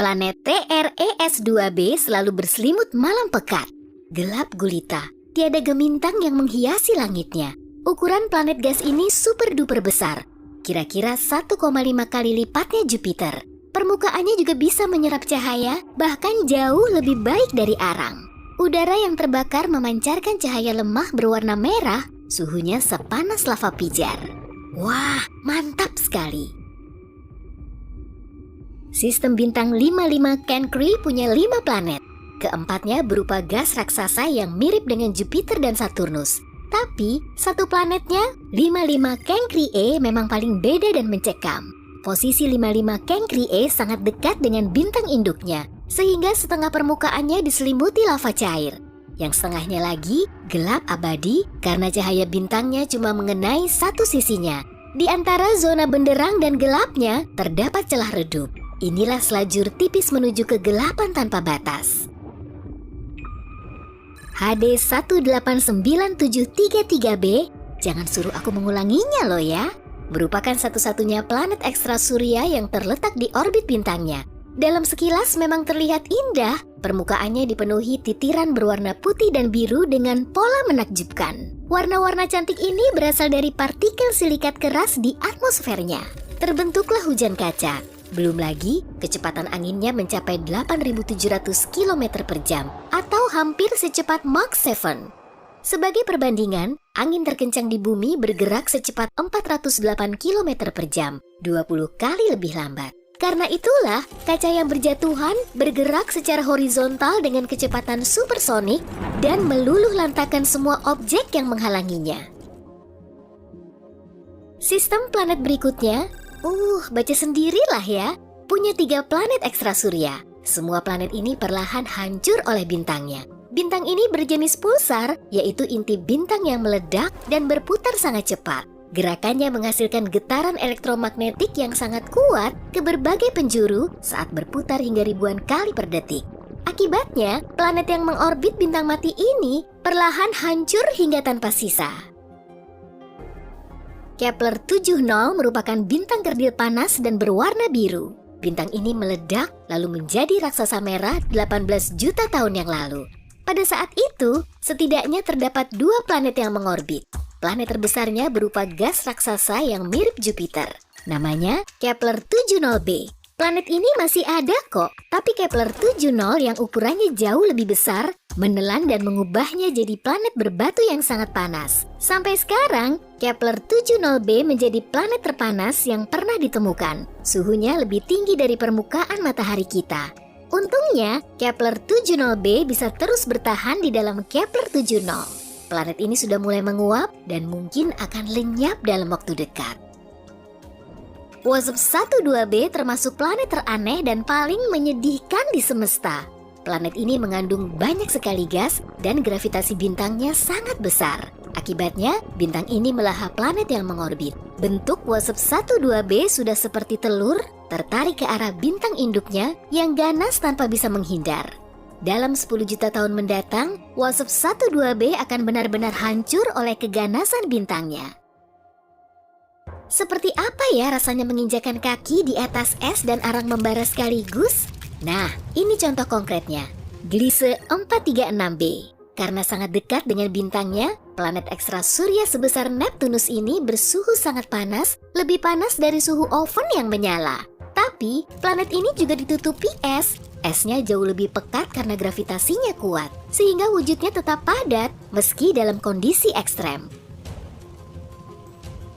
Planet TRES-2b selalu berselimut malam pekat, gelap gulita, tiada gemintang yang menghiasi langitnya. Ukuran planet gas ini super duper besar, kira-kira 1,5 kali lipatnya Jupiter. Permukaannya juga bisa menyerap cahaya, bahkan jauh lebih baik dari arang. Udara yang terbakar memancarkan cahaya lemah berwarna merah, suhunya sepanas lava pijar. Wah, mantap sekali. Sistem bintang 55 Cancri punya 5 planet. Keempatnya berupa gas raksasa yang mirip dengan Jupiter dan Saturnus. Tapi, satu planetnya, 55 Cancri E memang paling beda dan mencekam. Posisi 55 Cancri E sangat dekat dengan bintang induknya, sehingga setengah permukaannya diselimuti lava cair. Yang setengahnya lagi gelap abadi karena cahaya bintangnya cuma mengenai satu sisinya. Di antara zona benderang dan gelapnya terdapat celah redup. Inilah selajur tipis menuju kegelapan tanpa batas. HD 189733b, jangan suruh aku mengulanginya loh ya, merupakan satu-satunya planet ekstra surya yang terletak di orbit bintangnya. Dalam sekilas memang terlihat indah, permukaannya dipenuhi titiran berwarna putih dan biru dengan pola menakjubkan. Warna-warna cantik ini berasal dari partikel silikat keras di atmosfernya. Terbentuklah hujan kaca. Belum lagi, kecepatan anginnya mencapai 8.700 km per jam atau hampir secepat Mach 7. Sebagai perbandingan, angin terkencang di bumi bergerak secepat 408 km per jam, 20 kali lebih lambat. Karena itulah, kaca yang berjatuhan bergerak secara horizontal dengan kecepatan supersonik dan meluluh lantakan semua objek yang menghalanginya. Sistem planet berikutnya, baca sendirilah ya, punya 3 planet ekstra surya. Semua planet ini perlahan hancur oleh bintangnya. Bintang ini berjenis pulsar, yaitu inti bintang yang meledak dan berputar sangat cepat. Gerakannya menghasilkan getaran elektromagnetik yang sangat kuat ke berbagai penjuru saat berputar hingga ribuan kali per detik. Akibatnya, planet yang mengorbit bintang mati ini perlahan hancur hingga tanpa sisa. Kepler 70 merupakan bintang kerdil panas dan berwarna biru. Bintang ini meledak lalu menjadi raksasa merah 18 juta tahun yang lalu. Pada saat itu, setidaknya terdapat 2 planet yang mengorbit. Planet terbesarnya berupa gas raksasa yang mirip Jupiter. Namanya Kepler 70b. Planet ini masih ada kok, tapi Kepler 70 yang ukurannya jauh lebih besar menelan dan mengubahnya jadi planet berbatu yang sangat panas. Sampai sekarang, Kepler 70b menjadi planet terpanas yang pernah ditemukan. Suhunya lebih tinggi dari permukaan matahari kita. Untungnya, Kepler 70b bisa terus bertahan di dalam Kepler 70. Planet ini sudah mulai menguap dan mungkin akan lenyap dalam waktu dekat. WASP-12b termasuk planet teraneh dan paling menyedihkan di semesta. Planet ini mengandung banyak sekali gas dan gravitasi bintangnya sangat besar. Akibatnya, bintang ini melahap planet yang mengorbit. Bentuk WASP-12b sudah seperti telur, tertarik ke arah bintang induknya yang ganas tanpa bisa menghindar. Dalam 10 juta tahun mendatang, WASP-12b akan benar-benar hancur oleh keganasan bintangnya. Seperti apa ya rasanya menginjakan kaki di atas es dan arang membara sekaligus? Nah, ini contoh konkretnya. Gliese 436b. Karena sangat dekat dengan bintangnya, planet ekstra surya sebesar Neptunus ini bersuhu sangat panas, lebih panas dari suhu oven yang menyala. Tapi, planet ini juga ditutupi es. Esnya jauh lebih pekat karena gravitasinya kuat, sehingga wujudnya tetap padat meski dalam kondisi ekstrem.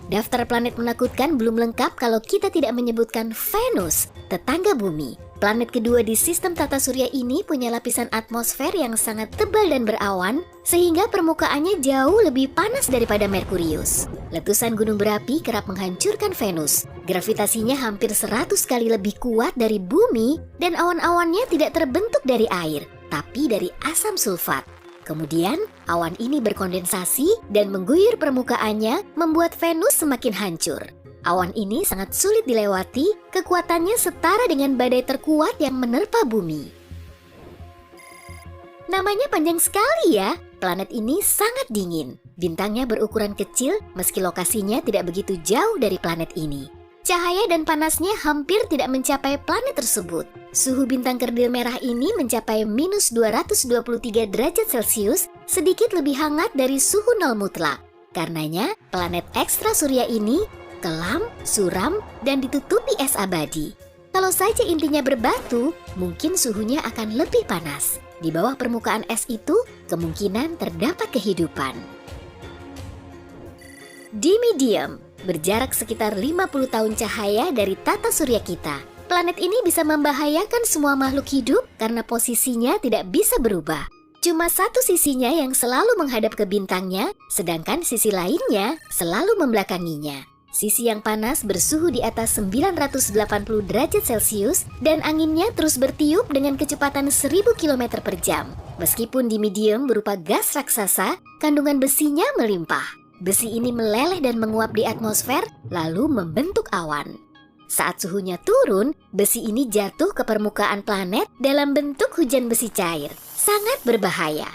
Daftar planet menakutkan belum lengkap kalau kita tidak menyebutkan Venus, tetangga bumi. Planet kedua di sistem tata surya ini punya lapisan atmosfer yang sangat tebal dan berawan, sehingga permukaannya jauh lebih panas daripada Merkurius. Letusan gunung berapi kerap menghancurkan Venus. Gravitasinya hampir 100 kali lebih kuat dari bumi, dan awan-awannya tidak terbentuk dari air, tapi dari asam sulfat. Kemudian, awan ini berkondensasi dan mengguyur permukaannya, membuat Venus semakin hancur. Awan ini sangat sulit dilewati, kekuatannya setara dengan badai terkuat yang menerpa bumi. Namanya panjang sekali ya, planet ini sangat dingin. Bintangnya berukuran kecil meski lokasinya tidak begitu jauh dari planet ini. Cahaya dan panasnya hampir tidak mencapai planet tersebut. Suhu bintang kerdil merah ini mencapai minus 223 derajat Celcius, sedikit lebih hangat dari suhu nol mutlak. Karenanya, planet ekstra surya ini kelam, suram, dan ditutupi es abadi. Kalau saja intinya berbatu, mungkin suhunya akan lebih panas. Di bawah permukaan es itu, kemungkinan terdapat kehidupan. Dimidium berjarak sekitar 50 tahun cahaya dari tata surya kita. Planet ini bisa membahayakan semua makhluk hidup karena posisinya tidak bisa berubah. Cuma satu sisinya yang selalu menghadap ke bintangnya, sedangkan sisi lainnya selalu membelakanginya. Sisi yang panas bersuhu di atas 980 derajat Celcius dan anginnya terus bertiup dengan kecepatan 1000 km per jam. Meskipun dimidium berupa gas raksasa, kandungan besinya melimpah. Besi ini meleleh dan menguap di atmosfer, lalu membentuk awan. Saat suhunya turun, besi ini jatuh ke permukaan planet dalam bentuk hujan besi cair. Sangat berbahaya.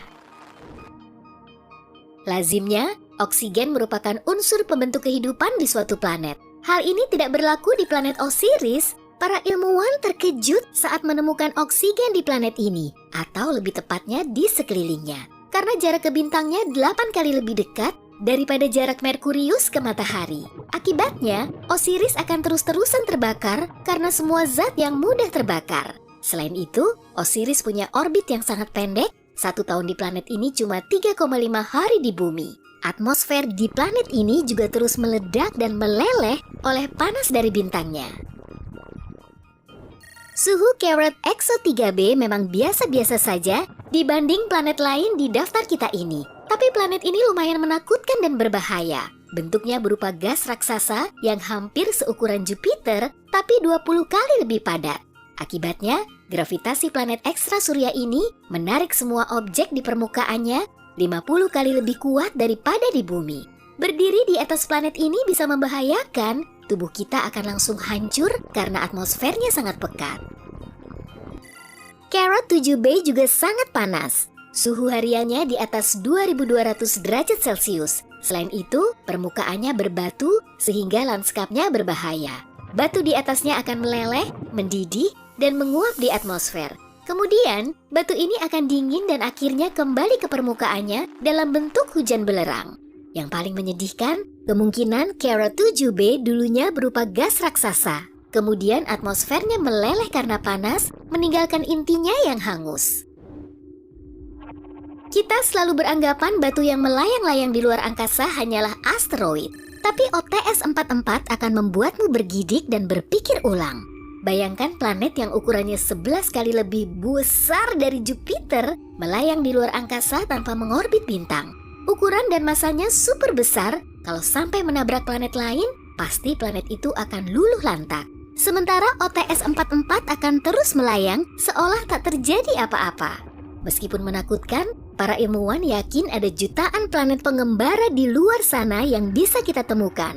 Lazimnya, oksigen merupakan unsur pembentuk kehidupan di suatu planet. Hal ini tidak berlaku di planet Osiris. Para ilmuwan terkejut saat menemukan oksigen di planet ini, atau lebih tepatnya di sekelilingnya. Karena jarak ke bintangnya 8 kali lebih dekat daripada jarak Merkurius ke matahari. Akibatnya, Osiris akan terus-terusan terbakar karena semua zat yang mudah terbakar. Selain itu, Osiris punya orbit yang sangat pendek. 1 tahun di planet ini cuma 3,5 hari di bumi. Atmosfer di planet ini juga terus meledak dan meleleh oleh panas dari bintangnya. Suhu Carrot Exo 3b memang biasa-biasa saja dibanding planet lain di daftar kita ini. Tapi planet ini lumayan menakutkan dan berbahaya. Bentuknya berupa gas raksasa yang hampir seukuran Jupiter, tapi 20 kali lebih padat. Akibatnya, gravitasi planet ekstra surya ini menarik semua objek di permukaannya 50 kali lebih kuat daripada di bumi. Berdiri di atas planet ini bisa membahayakan, tubuh kita akan langsung hancur karena atmosfernya sangat pekat. Carrot 7b juga sangat panas. Suhu hariannya di atas 2200 derajat Celcius. Selain itu, permukaannya berbatu sehingga lanskapnya berbahaya. Batu di atasnya akan meleleh, mendidih, dan menguap di atmosfer. Kemudian, batu ini akan dingin dan akhirnya kembali ke permukaannya dalam bentuk hujan belerang. Yang paling menyedihkan, kemungkinan Carrot 7b dulunya berupa gas raksasa. Kemudian atmosfernya meleleh karena panas, meninggalkan intinya yang hangus. Kita selalu beranggapan batu yang melayang-layang di luar angkasa hanyalah asteroid. Tapi OTS-44 akan membuatmu bergidik dan berpikir ulang. Bayangkan planet yang ukurannya 11 kali lebih besar dari Jupiter melayang di luar angkasa tanpa mengorbit bintang. Ukuran dan masanya super besar, kalau sampai menabrak planet lain, pasti planet itu akan luluh lantak. Sementara OTS-44 akan terus melayang seolah tak terjadi apa-apa. Meskipun menakutkan, para ilmuwan yakin ada jutaan planet pengembara di luar sana yang bisa kita temukan.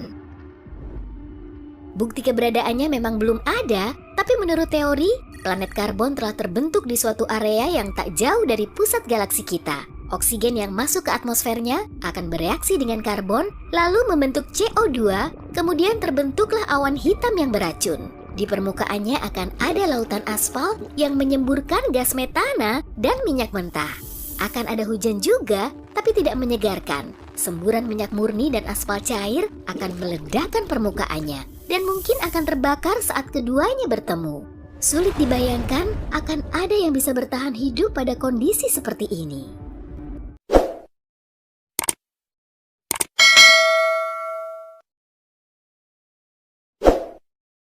Bukti keberadaannya memang belum ada, tapi menurut teori, planet karbon telah terbentuk di suatu area yang tak jauh dari pusat galaksi kita. Oksigen yang masuk ke atmosfernya akan bereaksi dengan karbon, lalu membentuk CO2, kemudian terbentuklah awan hitam yang beracun. Di permukaannya akan ada lautan aspal yang menyemburkan gas metana dan minyak mentah. Akan ada hujan juga, tapi tidak menyegarkan. Semburan minyak murni dan aspal cair akan meledakkan permukaannya dan mungkin akan terbakar saat keduanya bertemu. Sulit dibayangkan akan ada yang bisa bertahan hidup pada kondisi seperti ini.